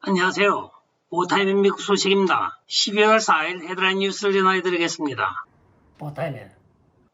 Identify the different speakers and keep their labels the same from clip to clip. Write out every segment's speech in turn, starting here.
Speaker 1: 안녕하세요. 보타이맨 미국 소식입니다. 12월 4일 헤드라인 뉴스를 전해드리겠습니다. 보타이맨.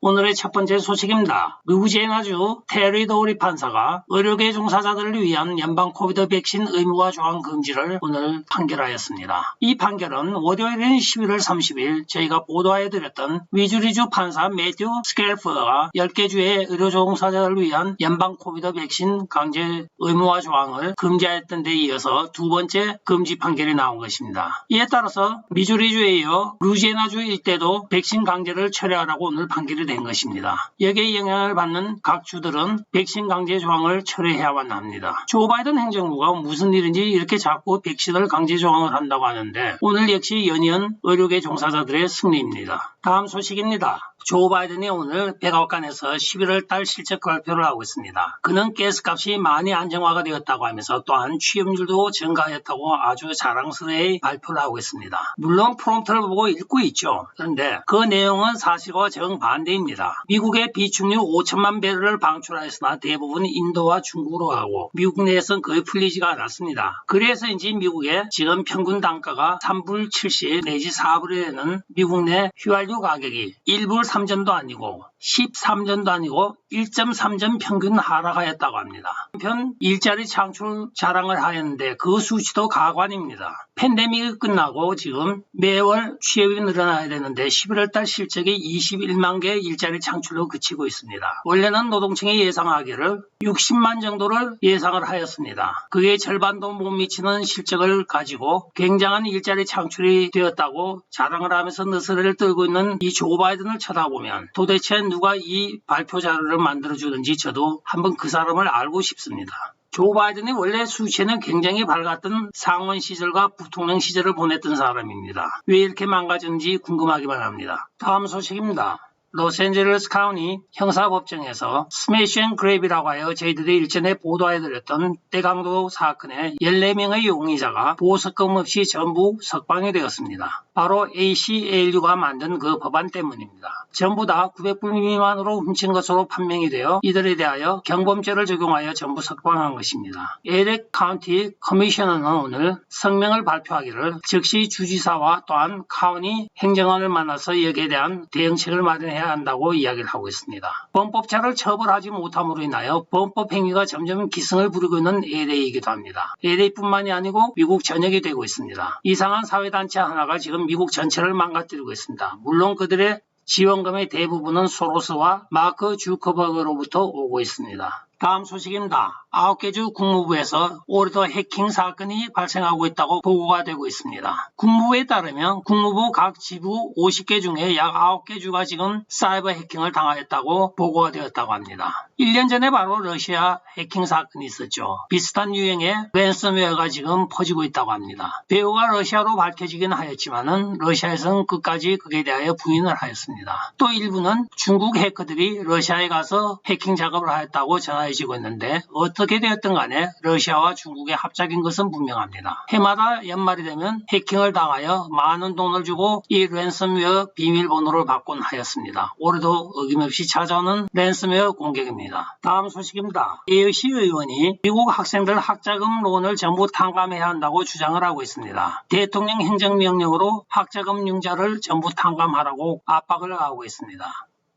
Speaker 1: 오늘의 첫 번째 소식입니다. 루이지애나주 테리 도리 판사가 의료계 종사자들을 위한 연방 코비드 백신 의무화 조항 금지를 오늘 판결하였습니다. 이 판결은 월요일인 11월 30일 저희가 보도해드렸던 미주리주 판사 매튜 스켈프가 10개 주의 의료 종사자들을 위한 연방 코비드 백신 강제 의무화 조항을 금지하였던 데 이어서 두 번째 금지 판결이 나온 것입니다. 이에 따라서 미주리주에 이어 루이지애나주 일대도 백신 강제를 철회하라고 오늘 판결이 된 것입니다. 여기에 영향을 받는 각 주들은 백신 강제 조항을 철회해야만 합니다. 조 바이든 행정부가 무슨 일인지 이렇게 자꾸 백신을 강제 조항을 한다고 하는데 오늘 역시 연이은 의료계 종사자들의 승리입니다. 다음 소식입니다. 조 바이든이 오늘 백악관에서 11월 달 실적 발표를 하고 있습니다. 그는 가스값이 많이 안정화가 되었다고 하면서 또한 취업률도 증가하였다고 아주 자랑스레 발표를 하고 있습니다. 물론 프롬프트를 보고 읽고 있죠. 그런데 그 내용은 사실과 정반대입니다. 미국의 비축류 5천만 배럴을 방출하였으나 대부분 인도와 중국으로 가고 미국 내에서는 거의 풀리지가 않았습니다. 그래서인지 미국의 지금 평균 단가가 3불 70 내지 4불이 되는 미국 내 휘발유 가격이 1불 3전도 아니고 13전도 아니고 1.3전 평균 하락하였다고 합니다. 한편 일자리 창출 자랑을 하였는데 그 수치도 가관입니다. 팬데믹이 끝나고 지금 매월 취업이 늘어나야 되는데 11월 달 실적이 21만 개의 일자리 창출로 그치고 있습니다. 원래는 노동청이 예상하기를 60만 정도를 예상을 하였습니다. 그게 절반도 못 미치는 실적을 가지고 굉장한 일자리 창출이 되었다고 자랑을 하면서 너스레를 떨고 있는 이 조 바이든을 쳐다보면 도대체 누가 이 발표 자료를 만들어주는지 저도 한번 그 사람을 알고 싶습니다. 조 바이든이 원래 수치에는 굉장히 밝았던 상원 시절과 부통령 시절을 보냈던 사람입니다. 왜 이렇게 망가졌는지 궁금하기만 합니다. 다음 소식입니다. 로스앤젤레스 카운티 형사법정에서 스매시 앤 그랩이라고 하여 저희들이 일전에 보도해드렸던 대강도 사건의 14명의 용의자가 보석금 없이 전부 석방이 되었습니다. 바로 ACLU가 만든 그 법안 때문입니다. 전부 다 900불 미만으로 훔친 것으로 판명이 되어 이들에 대하여 경범죄를 적용하여 전부 석방한 것입니다. LA 카운티 커미셔너는 오늘 성명을 발표하기를 즉시 주지사와 또한 카운티 행정관을 만나서 여기에 대한 대응책을 마련해야 한다고 이야기를 하고 있습니다. 범법자를 처벌하지 못함으로 인하여 범법 행위가 점점 기승을 부리고 있는 LA이기도 합니다. LA뿐만이 아니고 미국 전역이 되고 있습니다. 이상한 사회단체 하나가 지금 미국 전체를 망가뜨리고 있습니다. 물론 그들의 지원금의 대부분은 소로스와 마크 주커버그로부터 오고 있습니다. 다음 소식입니다. 9개 주 국무부에서 올해도 해킹 사건이 발생하고 있다고 보고가 되고 있습니다. 국무부에 따르면 국무부 각 지부 50개 중에 약 9개 주가 지금 사이버 해킹을 당하였다고 보고가 되었다고 합니다. 1년 전에 바로 러시아 해킹 사건이 있었죠. 비슷한 유형의 랜섬웨어가 지금 퍼지고 있다고 합니다. 배우가 러시아로 밝혀지긴 하였지만은 러시아에서는 끝까지 그에 대하여 부인을 하였습니다. 또 일부는 중국 해커들이 러시아에 가서 해킹 작업을 하였다고 전해지고 있는데 어떻게 되었든 간에 러시아와 중국의 합작인 것은 분명합니다. 해마다 연말이 되면 해킹을 당하여 많은 돈을 주고 이 랜섬웨어 비밀번호를 받곤 하였습니다. 올해도 어김없이 찾아오는 랜섬웨어 공격입니다. 다음 소식입니다. AOC 의원이 미국 학생들 학자금 론을 전부 탕감해야 한다고 주장을 하고 있습니다. 대통령 행정명령으로 학자금 융자를 전부 탕감하라고 압박을 하고 있습니다.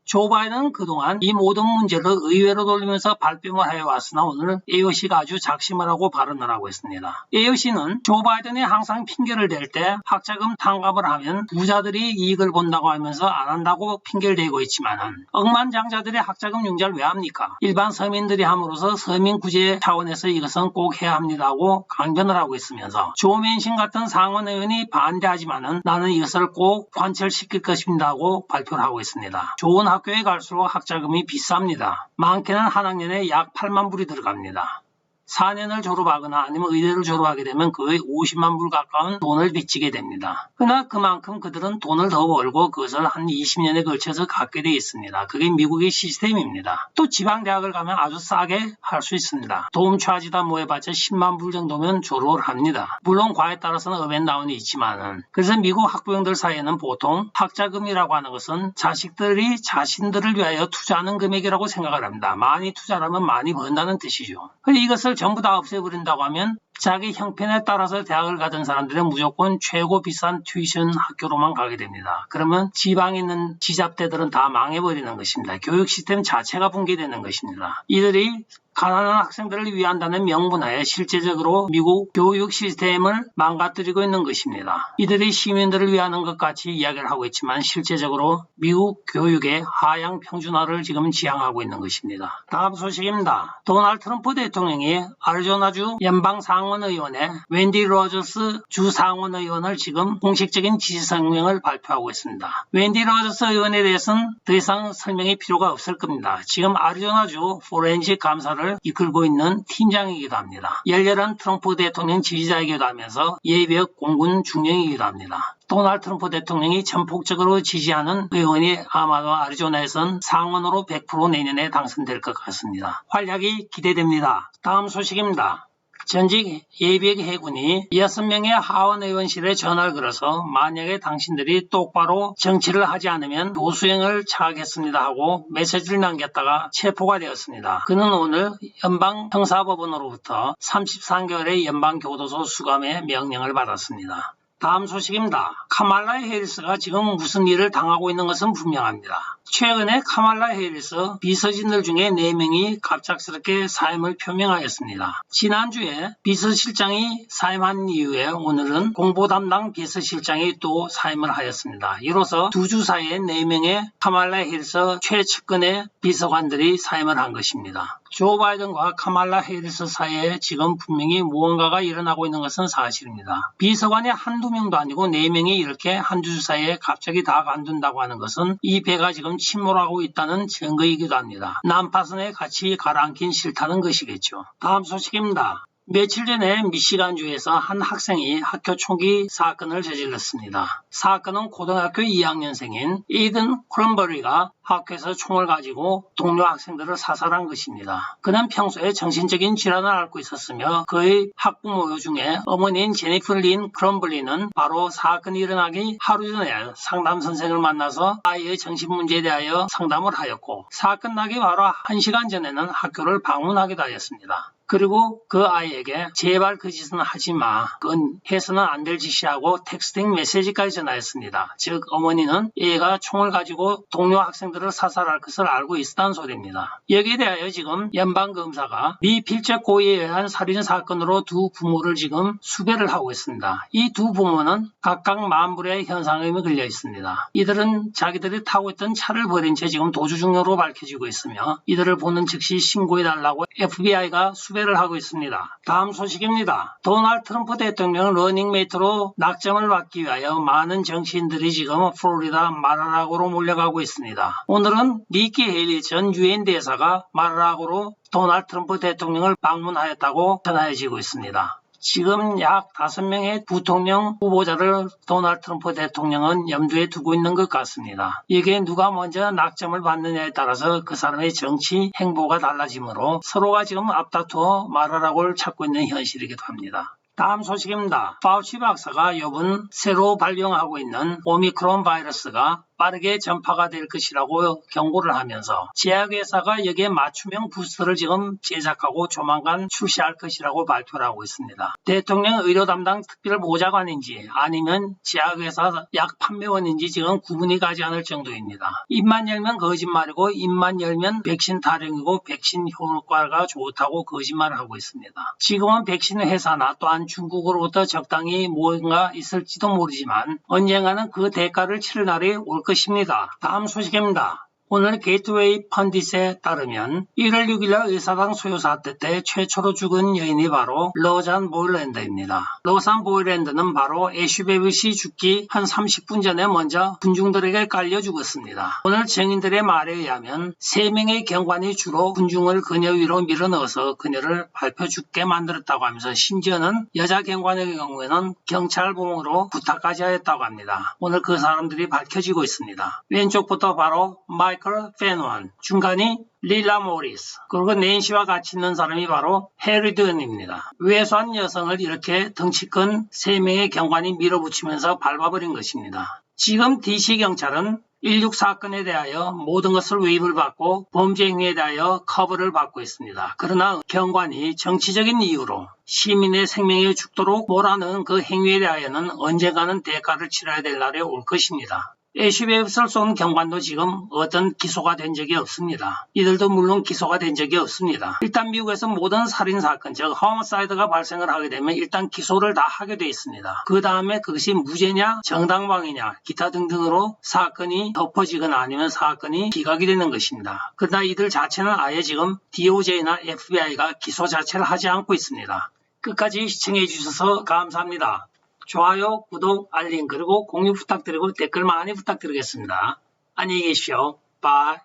Speaker 1: 조 바이든은 그동안 이 모든 문제를 의회로 돌리면서 발뺌을 해왔으나 오늘 AOC가 아주 작심을 하고 발언을 하고 있습니다. AOC는 조 바이든이 항상 핑계를 댈 때 학자금 탕감을 하면 부자들이 이익을 본다고 하면서 안 한다고 핑계를 대고 있지만 억만장자들이 학자금 융자를 왜 합니까? 일반 서민들이 함으로써 서민 구제 차원에서 이것은 꼭 해야 합니다고 강변을 하고 있으면서 조 맨신 같은 상원 의원이 반대하지만 나는 이것을 꼭 관철시킬 것입니다고 발표를 하고 있습니다. 좋은 학교에 갈수록 학자금이 비쌉니다. 많게는 한 학년에 약 8만 불이 들어갑니다. 4년을 졸업하거나 아니면 의대를 졸업하게 되면 거의 50만 불 가까운 돈을 빚지게 됩니다. 그러나 그만큼 그들은 돈을 더 벌고 그것을 한 20년에 걸쳐서 갖게 되어 있습니다. 그게 미국의 시스템입니다. 또 지방대학을 가면 아주 싸게 할 수 있습니다. 도움차지다 뭐 해봤자 10만 불 정도면 졸업을 합니다. 물론 과에 따라서는 업앤다운이 있지만은 그래서 미국 학부형들 사이에는 보통 학자금이라고 하는 것은 자식들이 자신들을 위하여 투자하는 금액이라고 생각을 합니다. 많이 투자하면 많이 번다는 뜻이죠. 이것을 전부 다 없애버린다고 하면 자기 형편에 따라서 대학을 가던 사람들은 무조건 최고 비싼 튜이션 학교로만 가게 됩니다. 그러면 지방에 있는 지잡대들은 다 망해버리는 것입니다. 교육 시스템 자체가 붕괴되는 것입니다. 이들이 가난한 학생들을 위한다는 명분하에 실제적으로 미국 교육 시스템을 망가뜨리고 있는 것입니다. 이들이 시민들을 위하는 것 같이 이야기를 하고 있지만 실제적으로 미국 교육의 하향 평준화를 지금 지향하고 있는 것입니다. 다음 소식입니다. 도널드 트럼프 대통령이 아리조나주 연방상원의원의 웬디 로저스 주상원의원을 지금 공식적인 지지성명을 발표하고 있습니다. 웬디 로저스 의원에 대해서는 더 이상 설명이 필요가 없을 겁니다. 지금 아리조나주 포렌식 감사를 이끌고 있는 팀장이기도 합니다. 열렬한 트럼프 대통령 지지자이기도 하면서 예비역 공군 중령이기도 합니다. 도널드 트럼프 대통령이 전폭적으로 지지하는 의원이 아마도 아리조나에선 상원으로 100% 내년에 당선될 것 같습니다. 활약이 기대됩니다. 다음 소식입니다. 전직 예비역 해군이 6명의 하원 의원실에 전화를 걸어서 만약에 당신들이 똑바로 정치를 하지 않으면 노수행을 처하겠습니다 하고 메시지를 남겼다가 체포가 되었습니다. 그는 오늘 연방형사법원으로부터 33개월의 연방교도소 수감의 명령을 받았습니다. 다음 소식입니다. 카말라 해리스가 지금 무슨 일을 당하고 있는 것은 분명합니다. 최근에 카말라 해리스 비서진들 중에 4명이 갑작스럽게 사임을 표명하였습니다. 지난주에 비서실장이 사임한 이후에 오늘은 공보 담당 비서실장이 또 사임을 하였습니다. 이로써 두 주 사이에 4명의 카말라 해리스 최측근의 비서관들이 사임을 한 것입니다. 조 바이든과 카말라 해리스 사이에 지금 분명히 무언가가 일어나고 있는 것은 사실입니다. 비서관이 한두 명도 아니고 4명이 이렇게 한두 주 사이에 갑자기 다 관둔다고 하는 것은 이 배가 지금 침몰하고 있다는 증거이기도 합니다. 난파선에 같이 가라앉긴 싫다는 것이겠죠. 다음 소식입니다. 며칠 전에 미시간주에서 한 학생이 학교 총기 사건을 저질렀습니다. 사건은 고등학교 2학년생인 에이든 크럼버리가 학교에서 총을 가지고 동료 학생들을 사살한 것입니다. 그는 평소에 정신적인 질환을 앓고 있었으며 그의 학부모 중에 어머니인 제니퍼 린 크럼버리는 바로 사건이 일어나기 하루 전에 상담 선생을 만나서 아이의 정신 문제에 대하여 상담을 하였고 사건 나기 바로 1시간 전에는 학교를 방문하기도 하였습니다. 그리고 그 아이에게 제발 그 짓은 하지 마. 그건 해서는 안 될 짓이라고 텍스팅 메시지까지 전하였습니다. 즉 어머니는 얘가 총을 가지고 동료 학생들을 사살할 것을 알고 있었다는 소리입니다. 여기에 대하여 지금 연방검사가 미필적 고의에 의한 살인사건으로 두 부모를 지금 수배를 하고 있습니다. 이 두 부모는 각각 만불의 현상금이 걸려 있습니다. 이들은 자기들이 타고 있던 차를 버린 채 지금 도주 중으로 밝혀지고 있으며 이들을 보는 즉시 신고해달라고 FBI가 수배를 하고 있습니다. 다음 소식입니다. 도널드 트럼프 대통령 러닝메이트로 낙점을 받기 위하여 많은 정치인들이 지금 플로리다 마라라고로 몰려가고 있습니다. 오늘은 니키 헤일리 전 유엔 대사가 마라라고로 도널드 트럼프 대통령을 방문하였다고 전해지고 있습니다. 지금 약 5명의 부통령 후보자를 도널드 트럼프 대통령은 염두에 두고 있는 것 같습니다. 이게 누가 먼저 낙점을 받느냐에 따라서 그 사람의 정치 행보가 달라지므로 서로가 지금 앞다투어 말하라고를 찾고 있는 현실이기도 합니다. 다음 소식입니다. 파우치 박사가 이번 새로 발병하고 있는 오미크론 바이러스가 빠르게 전파가 될 것이라고 경고를 하면서 제약회사가 여기에 맞춤형 부스터를 지금 제작하고 조만간 출시할 것이라고 발표를 하고 있습니다. 대통령 의료 담당 특별보좌관인지 아니면 제약회사 약 판매원인지 지금 구분이 가지 않을 정도입니다. 입만 열면 거짓말이고 입만 열면 백신 타령이고 백신 효과가 좋다고 거짓말을 하고 있습니다. 지금은 백신 회사나 또한 중국으로부터 적당히 뭔가 있을지도 모르지만 언젠가는 그 대가를 치를 날이 올 것입니다. 다음 소식입니다. 오늘 게이트웨이 펀딧에 따르면 1월 6일 의사당 소요 사태 때 최초로 죽은 여인이 바로 로잔 보일랜드입니다. 로잔 보일랜드는 바로 애슈베빗이 죽기 한 30분 전에 먼저 군중들에게 깔려 죽었습니다. 오늘 증인들의 말에 의하면 3명의 경관이 주로 군중을 그녀 위로 밀어넣어서 그녀를 밟혀 죽게 만들었다고 하면서 심지어는 여자 경관의 경우에는 경찰봉으로 부탁까지 하였다고 합니다. 오늘 그 사람들이 밝혀지고 있습니다. 왼쪽부터 바로 마이클 페노한, 중간이 릴라 모리스, 그리고 낸시와 같이 있는 사람이 바로 헤리든입니다. 외소한 여성을 이렇게 덩치 큰 3명의 경관이 밀어붙이면서 밟아버린 것입니다. 지금 DC 경찰은 16 사건에 대하여 모든 것을 위입을 받고 범죄 행위에 대하여 커버를 받고 있습니다. 그러나 경관이 정치적인 이유로 시민의 생명이 죽도록 몰아넣은 그 행위에 대하여는 언젠가는 대가를 치러야 될 날이 올 것입니다. 애쉬베이브스를 쏜 경관도 지금 어떤 기소가 된 적이 없습니다. 이들도 물론 기소가 된 적이 없습니다. 일단 미국에서 모든 살인사건, 즉 호머사이드가 발생을 하게 되면 일단 기소를 다 하게 돼 있습니다. 그 다음에 그것이 무죄냐 정당방위냐 기타 등등으로 사건이 덮어지거나 아니면 사건이 기각이 되는 것입니다. 그러나 이들 자체는 아예 지금 DOJ나 FBI가 기소 자체를 하지 않고 있습니다. 끝까지 시청해 주셔서 감사합니다. 좋아요, 구독, 알림, 그리고 공유 부탁드리고 댓글 많이 부탁드리겠습니다. 안녕히 계십시오. 바이.